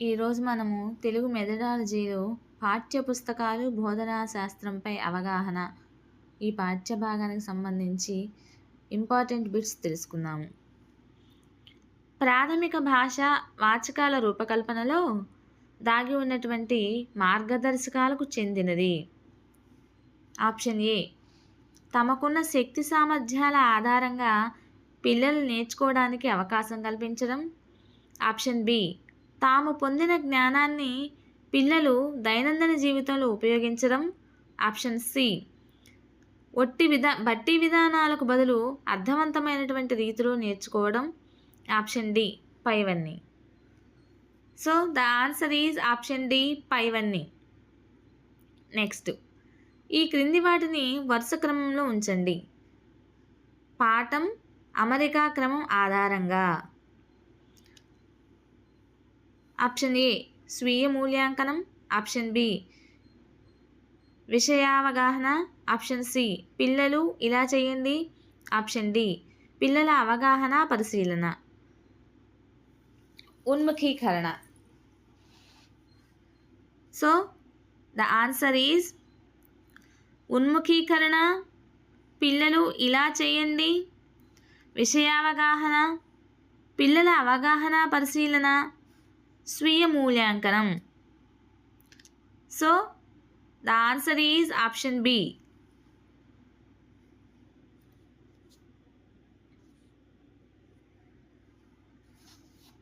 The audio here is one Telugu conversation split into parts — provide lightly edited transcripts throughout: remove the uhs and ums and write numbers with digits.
ఈరోజు మనము తెలుగు మెథడాలజీలో పాఠ్య పుస్తకాలు బోధనా శాస్త్రంపై అవగాహన ఈ పాఠ్య భాగానికి సంబంధించి ఇంపార్టెంట్ బిట్స్ తెలుసుకుందాము. ప్రాథమిక భాష వాచకాల రూపకల్పనలో దాగి ఉన్నటువంటి మార్గదర్శకాలకు చెందినది. ఆప్షన్ ఏ, తమకున్న శక్తి సామర్థ్యాల ఆధారంగా పిల్లలు నేర్చుకోవడానికి అవకాశం కల్పించడం. ఆప్షన్ బి, తాము పొందిన జ్ఞానాన్ని పిల్లలు దైనందిన జీవితంలో ఉపయోగించడం. ఆప్షన్ సి, బట్టి విధానాలకు బదులు అర్థవంతమైనటువంటి రీతిలో నేర్చుకోవడం. ఆప్షన్ డి, పైవన్నీ. So the answer is option D, పైవన్నీ. నెక్స్ట్, ఈ క్రింది వాటిని వరుస క్రమంలో ఉంచండి. పాఠం అమరికా క్రమం ఆధారంగా. ఆప్షన్ ఏ, స్వీయ మూల్యాంకనం. ఆప్షన్ బి, విషయావగాహన. ఆప్షన్ సి, పిల్లలు ఇలా చేయండి. ఆప్షన్ డి, పిల్లల అవగాహన పరిశీలన. ఉన్ముఖీకరణ. సో ద ఆన్సర్ ఈజ్ ఉన్ముఖీకరణ, పిల్లలు ఇలా చేయండి, విషయావగాహన, పిల్లల అవగాహన పరిశీలన, స్వీయ మూల్యాంకనం. So the answer is option B.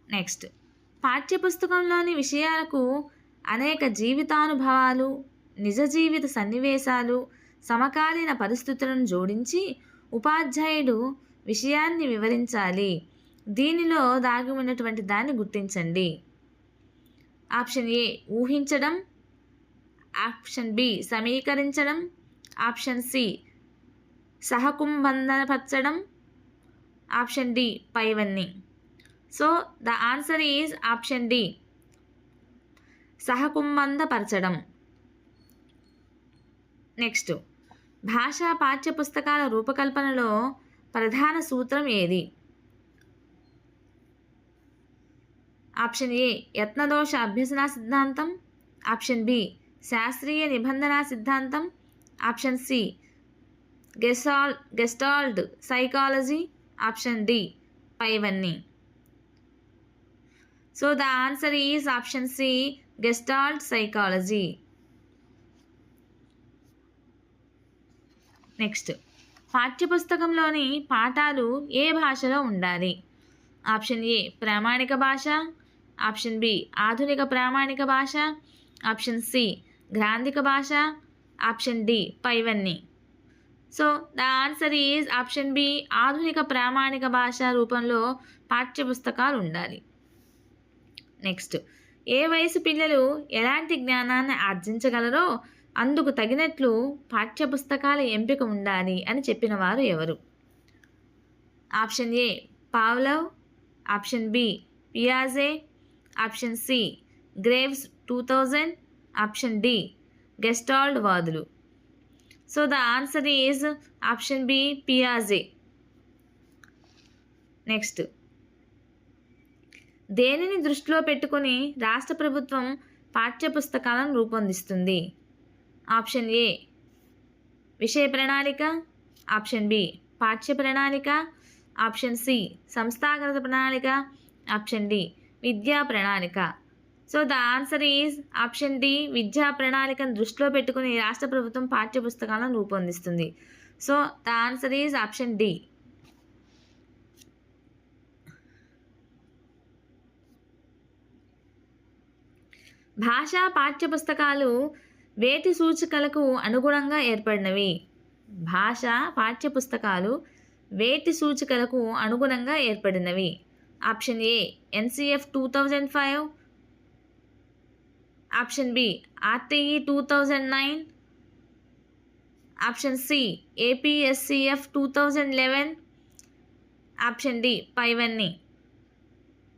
Next, పాఠ్యపుస్తకంలోని విషయాలకు అనేక జీవితానుభవాలు, నిజ జీవిత సన్నివేశాలు, సమకాలీన పరిస్థితులను జోడించి ఉపాధ్యాయుడు విషయాన్ని వివరించాలి. దీనిలో దాగి ఉన్నటువంటి దాన్ని గుర్తించండి. ఆప్షన్ ఏ, ఊహించడం. ఆప్షన్ బి, సమీకరించడం. ఆప్షన్ సి, సహకుంబంధపరచడం. ఆప్షన్ డి, పైవన్నీ. So the answer is option D, సహకుంబంధపరచడం. నెక్స్ట్, భాషా పాఠ్యపుస్తకాల రూపకల్పనలో ప్రధాన సూత్రం ఏది? ఆప్షన్ ఏ, యత్నదోష అభ్యసన సిద్ధాంతం. ఆప్షన్ బి, శాస్త్రీయ నిబంధన సిద్ధాంతం. Option C, gestalt psychology. Option D, పైవన్నీ. So the answer is option C, gestalt psychology. Next, పాఠ్యపుస్తకంలోని పాఠాలు ఏ భాషలో ఉండాలి? ఆప్షన్ ఏ, ప్రామాణిక భాష. ఆప్షన్ బి, ఆధునిక ప్రామాణిక భాష. ఆప్షన్ సి, గ్రాంధిక భాష. ఆప్షన్ డి, పైవన్నీ. So the answer is option B, ఆధునిక ప్రామాణిక భాష రూపంలో పాఠ్యపుస్తకాలు ఉండాలి. నెక్స్ట్, ఏ వయసు పిల్లలు ఎలాంటి జ్ఞానాన్ని ఆర్జించగలరో అందుకు తగినట్లు పాఠ్యపుస్తకాల ఎంపిక ఉండాలి అని చెప్పిన వారు ఎవరు? Option A, Pavlov. Option B, పియాజే. Option C, Graves 2000. Option D, gestalt వాదులు. So the answer is option B, పియాజే. నెక్స్ట్, దేనిని దృష్టిలో పెట్టుకుని రాష్ట్ర ప్రభుత్వం పాఠ్యపుస్తకాలను రూపొందిస్తుంది? ఆప్షన్ ఏ, విషయ ప్రణాళిక. ఆప్షన్ బి, పాఠ్య ప్రణాళిక. ఆప్షన్ సి, సంస్థాగత ప్రణాళిక. ఆప్షన్ డి, విద్యా ప్రణాళిక. So the answer is option D, విద్యా ప్రణాళికను దృష్టిలో పెట్టుకుని రాష్ట్ర ప్రభుత్వం పాఠ్యపుస్తకాలను రూపొందిస్తుంది. So the answer is option D. భాషా పాఠ్యపుస్తకాలు వేటి సూచికలకు అనుగుణంగా ఏర్పడినవి? భాషా పాఠ్యపుస్తకాలు వేటి సూచికలకు అనుగుణంగా ఏర్పడినవి? Option A, NCF 2005. Option B, RTE 2009. Option C, APSCF 2011. Option D, పైవన్నీ.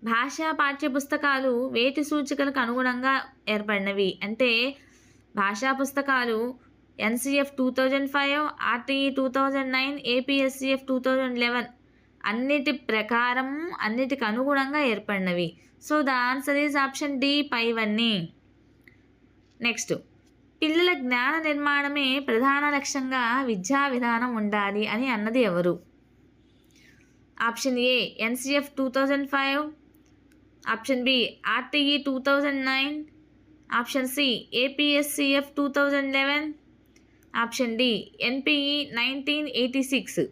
భాషా పాఠ్యపుస్తకాలు వేటి సూచికలకు అనుగుణంగా ఏర్పడినవి అంటే భాషా పుస్తకాలు ఎన్సిఎఫ్ 2005, ఆర్టీఈ 2009, ఏపీఎస్సిఎఫ్ 2011 అన్నిటి ప్రకారం అన్నిటికి అనుగుణంగా ఏర్పడినవి. So the answer is option D పైవన్నీ. నెక్స్ట్, పిల్లల జ్ఞాన నిర్మాణమే ప్రధాన లక్ష్యంగా విద్యా విధానం ఉండాలి అని అన్నది ఎవరు? Option A NCF 2005, option B RTE 2009, option C APSCF 2011, option D NPE 1986.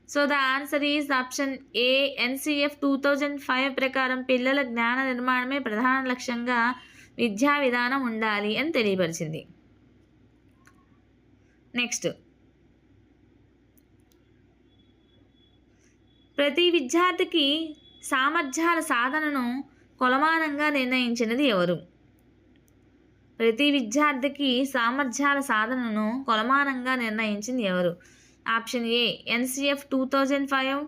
So the answer is option A NCF 2005 ప్రకారం పిల్లల జ్ఞాన నిర్మాణమే ప్రధాన లక్ష్యంగా విద్యా విధానం ఉండాలి అని తెలియపరిచింది. నెక్స్ట్, ప్రతి విద్యార్థికి సామర్థ్యాల సాధనను కొలమానంగా నిర్ణయించినది ఎవరు? ప్రతి విద్యార్థికి సామర్థ్యాల సాధనను కొలమానంగా నిర్ణయించింది ఎవరు? Option A NCF 2005,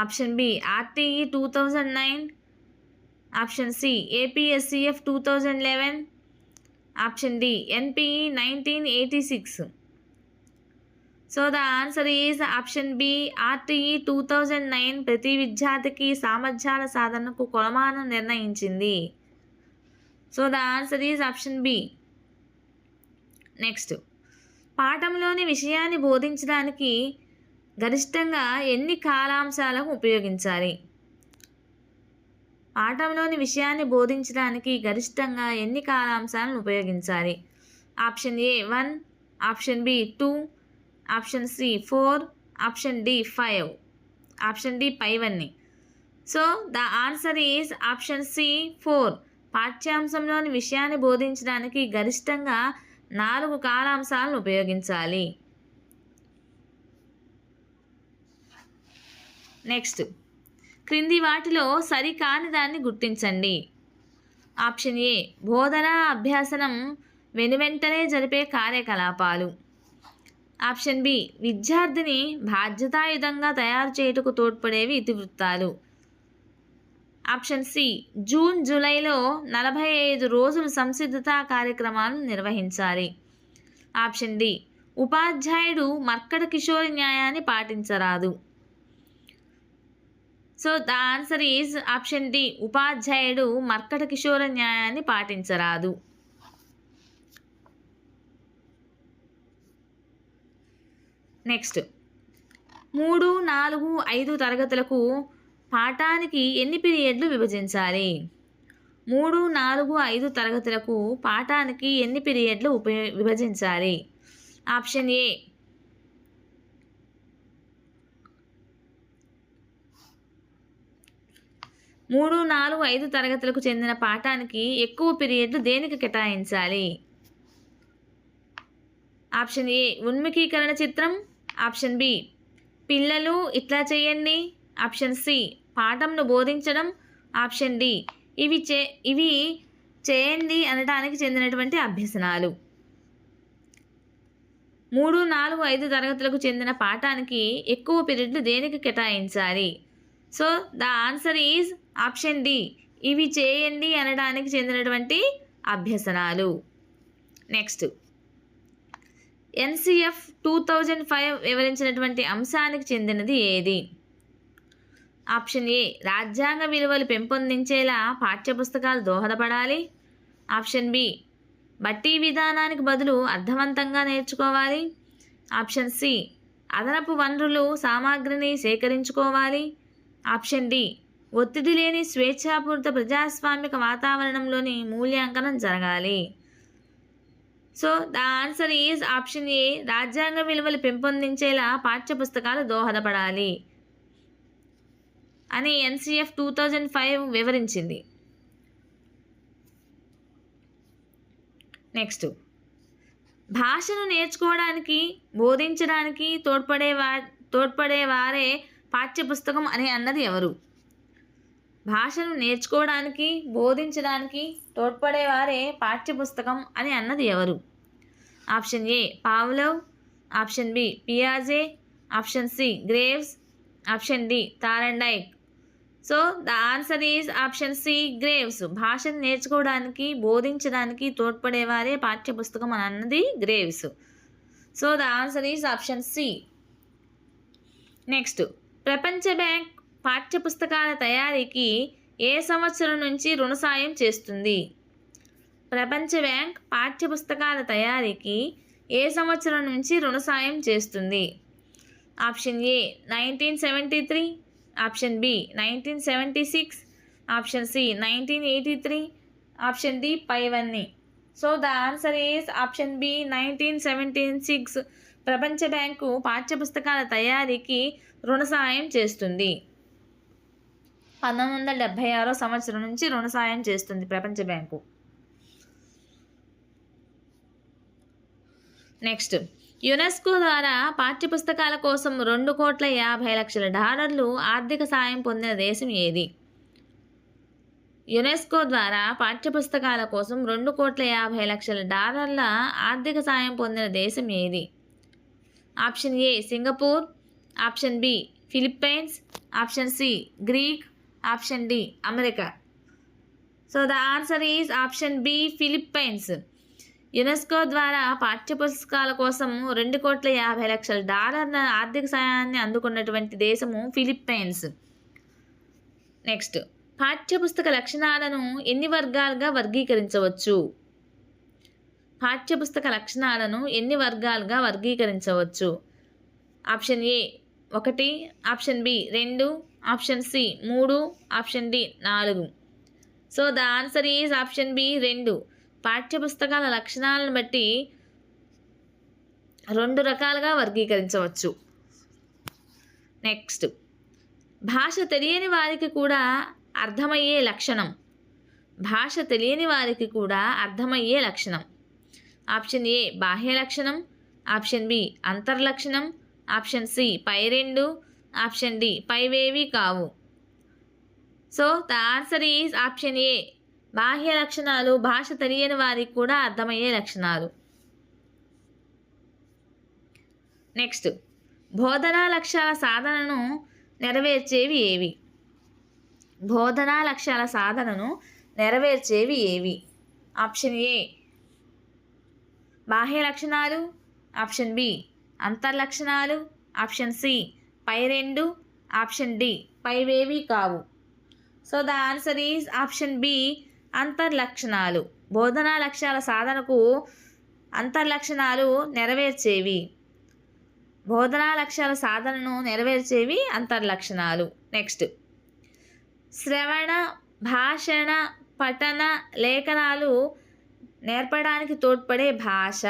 option B RTE 2009, option C APSCF 2011, option D NPE 1986. So the answer is option B RTE 2009 ప్రతి విద్యార్థికి సామర్థ్యాల సాధనకు కొలమానం నిర్ణయించింది. So the answer is option B. Next, పాఠంలోని విషయాన్ని బోధించడానికి గరిష్టంగా ఎన్ని కాలాంశాలను ఉపయోగించాలి? పాఠంలోని విషయాన్ని బోధించడానికి గరిష్టంగా ఎన్ని కాలాంశాలను ఉపయోగించాలి? Option A 1, option B 2, option C 4, option D 5, option D పైవన్నీ. So the answer is option C 4. పాఠ్యాంశంలోని విషయాన్ని బోధించడానికి గరిష్టంగా 4 కాలాంశాలను ఉపయోగించాలి. నెక్స్ట్, క్రింది వాటిలో సరికాని దాన్ని గుర్తించండి. ఆప్షన్ ఏ బోధన అభ్యాసనం వెనువెంటనే జరిపే కార్యకలాపాలు, ఆప్షన్ బి విద్యార్థిని బాధ్యతాయుతంగా తయారు చేయుటకు తోడ్పడేవి ఇతివృత్తాలు, ఆప్షన్ సి జూన్ జూలైలో 45 రోజులు సంసిద్ధతా కార్యక్రమాలను నిర్వహించాలి, ఆప్షన్ డి ఉపాధ్యాయుడు మర్కట కిషోర న్యాయాన్ని పాటించరాదు. So the answer is option D ఉపాధ్యాయుడు మర్కట కిషోర న్యాయాన్ని పాటించరాదు. నెక్స్ట్, 3, 4, 5 తరగతులకు పాఠానికి ఎన్ని పీరియడ్లు విభజించాలి? 3, 4, 5 తరగతులకు పాఠానికి ఎన్ని పీరియడ్లు విభజించాలి? ఆప్షన్ ఏ 3, 4, 5 తరగతులకు చెందిన పాఠానికి ఎక్కువ పీరియడ్లు దేనికి కేటాయించాలి? ఆప్షన్ ఏ ఉన్ముఖీకరణ చిత్రం, ఆప్షన్ బి పిల్లలు ఇట్లా చేయండి, ఆప్షన్ సి పాఠంను బోధించడం, ఆప్షన్ డి ఇవి చేయండి అనడానికి చెందినటువంటి అభ్యసనాలు. 3, 4, 5 తరగతులకు చెందిన పాఠానికి ఎక్కువ పీరియడ్లు దేనికి కేటాయించాలి? So the answer is option D ఇవి చేయండి అనడానికి చెందినటువంటి అభ్యసనాలు. నెక్స్ట్, ఎన్సిఎఫ్ 2005 వివరించినటువంటి అంశానికి చెందినది ఏది? ఆప్షన్ ఏ రాజ్యాంగ విలువలు పెంపొందించేలా పాఠ్యపుస్తకాలు దోహదపడాలి, ఆప్షన్ బి బట్టి విధానానికి బదులు అర్థవంతంగా నేర్చుకోవాలి, ఆప్షన్ సి అదనపు వనరులు సామాగ్రిని సేకరించుకోవాలి, ఆప్షన్ డి ఒత్తిడి లేని స్వేచ్ఛాపూరిత ప్రజాస్వామిక వాతావరణంలోని మూల్యాంకనం జరగాలి. So the answer is option ఏ రాజ్యాంగ విలువలు పెంపొందించేలా పాఠ్యపుస్తకాలు దోహదపడాలి అని ఎన్సిఎఫ్ 2005 వివరించింది. నెక్స్ట్, భాషను నేర్చుకోవడానికి బోధించడానికి తోడ్పడేవారే పాఠ్యపుస్తకం అని అన్నది ఎవరు? భాషను నేర్చుకోవడానికి బోధించడానికి తోడ్పడేవారే పాఠ్యపుస్తకం అని అన్నది ఎవరు? Option A Pavlov, option B పియాజే, option C Graves, option D Thorndike. So the answer is option C Graves. భాషను నేర్చుకోవడానికి బోధించడానికి తోడ్పడేవారే పాఠ్యపుస్తకం అని అన్నది Graves. So the answer is option C. Next, ప్రపంచ బ్యాంక్ పాఠ్యపుస్తకాల తయారీకి ఏ సంవత్సరం నుంచి రుణ సాయం చేస్తుంది? ప్రపంచ బ్యాంక్ పాఠ్యపుస్తకాల తయారీకి ఏ సంవత్సరం నుంచి రుణ సాయం చేస్తుంది? Option A 1973, option B 1976, option C 1983, option D పైవన్నీ. So the answer is option B 1976. ప్రపంచ బ్యాంకు పాఠ్యపుస్తకాల తయారీకి రుణ సాయం చేస్తుంది. 1976 సంవత్సరం నుంచి రుణ సాయం చేస్తుంది ప్రపంచ బ్యాంకు. నెక్స్ట్, యునెస్కో ద్వారా పాఠ్యపుస్తకాల కోసం $2,50,00,000 ఆర్థిక సాయం పొందిన దేశం ఏది? యునెస్కో ద్వారా పాఠ్యపుస్తకాల కోసం $2,50,00,000 ఆర్థిక సాయం పొందిన దేశం ఏది? Option A Singapore, option B Philippines, option C Greek, option D America. So the answer is option B Philippines. UNESCO ద్వారా పాఠ్యపుస్తకాల కోసం $2,50,00,000 ఆర్థిక సాయాన్ని అందుకున్నటువంటి దేశము ఫిలిప్పైన్స్. నెక్స్ట్, పాఠ్యపుస్తక లక్షణాలను ఎన్ని వర్గాలుగా వర్గీకరించవచ్చు? పాఠ్యపుస్తక లక్షణాలను ఎన్ని వర్గాలుగా వర్గీకరించవచ్చు? Option A 1, option B 2, option C 3, option D 4. So the answer is option B 2. పాఠ్యపుస్తకాల లక్షణాలను బట్టి 2 రకాలుగా వర్గీకరించవచ్చు. నెక్స్ట్, భాష తెలియని వారికి కూడా అర్థమయ్యే లక్షణం. భాష తెలియని వారికి కూడా అర్థమయ్యే లక్షణం. ఆప్షన్ ఏ బాహ్య లక్షణం, ఆప్షన్ బి అంతర్లక్షణం, ఆప్షన్ సి పై 2, ఆప్షన్ డి పైవేవి కావు. So the answer is option A బాహ్య లక్షణాలు భాష తెలియని వారికి కూడా అర్థమయ్యే లక్షణాలు. నెక్స్ట్, బోధనా లక్ష్యాల సాధనను నెరవేర్చేవి ఏవి? బోధనా లక్ష్యాల సాధనను నెరవేర్చేవి ఏవి? ఆప్షన్ ఏ బాహ్య లక్షణాలు, ఆప్షన్ బి అంతర్లక్షణాలు, ఆప్షన్ సి పై 2, ఆప్షన్ డి పైవేవి కావు. So the answer is option B అంతర్లక్షణాలు. బోధనా లక్ష్యాల సాధనకు అంతర్లక్షణాలు నెరవేర్చేవి. బోధనా లక్ష్యాల సాధనను నెరవేర్చేవి అంతర్లక్షణాలు. నెక్స్ట్, శ్రవణ, భాషణ, పఠన, లేఖనాలు నేర్పడానికి తోడ్పడే భాష.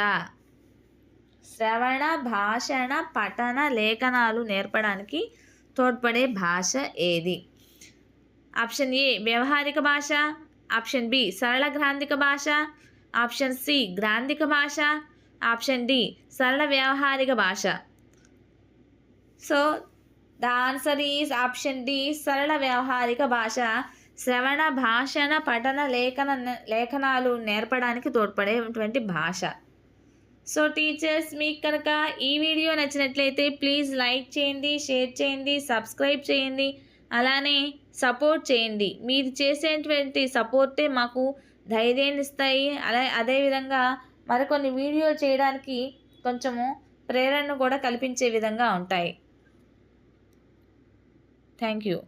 శ్రవణ, భాషణ, పఠన, లేఖనాలు నేర్పడానికి తోడ్పడే భాష ఏది? ఆప్షన్ ఏ వ్యవహారిక భాష, ఆప్షన్ బి సరళ గ్రాంధిక భాష, ఆప్షన్ సి గ్రాంధిక భాష, ఆప్షన్ డి సరళ వ్యవహారిక భాష. So the answer is option D సరళ వ్యవహారిక భాష. శ్రవణ, భాషణ, పఠన, లేఖనాలు నేర్పడానికి తోడ్పడేటువంటి భాష. సో టీచర్స్, మీకు కనుక ఈ వీడియో నచ్చినట్లయితే ప్లీజ్ లైక్ చేయండి, షేర్ చేయండి, సబ్స్క్రైబ్ చేయండి, అలానే సపోర్ట్ చేయండి. మీరు చేసేటువంటి సపోర్టే మాకు ధైర్యాన్ని ఇస్తాయి. అదేవిధంగా మరికొన్ని వీడియోలు చేయడానికి కొంచెము ప్రేరణను కూడా కల్పించే విధంగా ఉంటాయి. Thank you.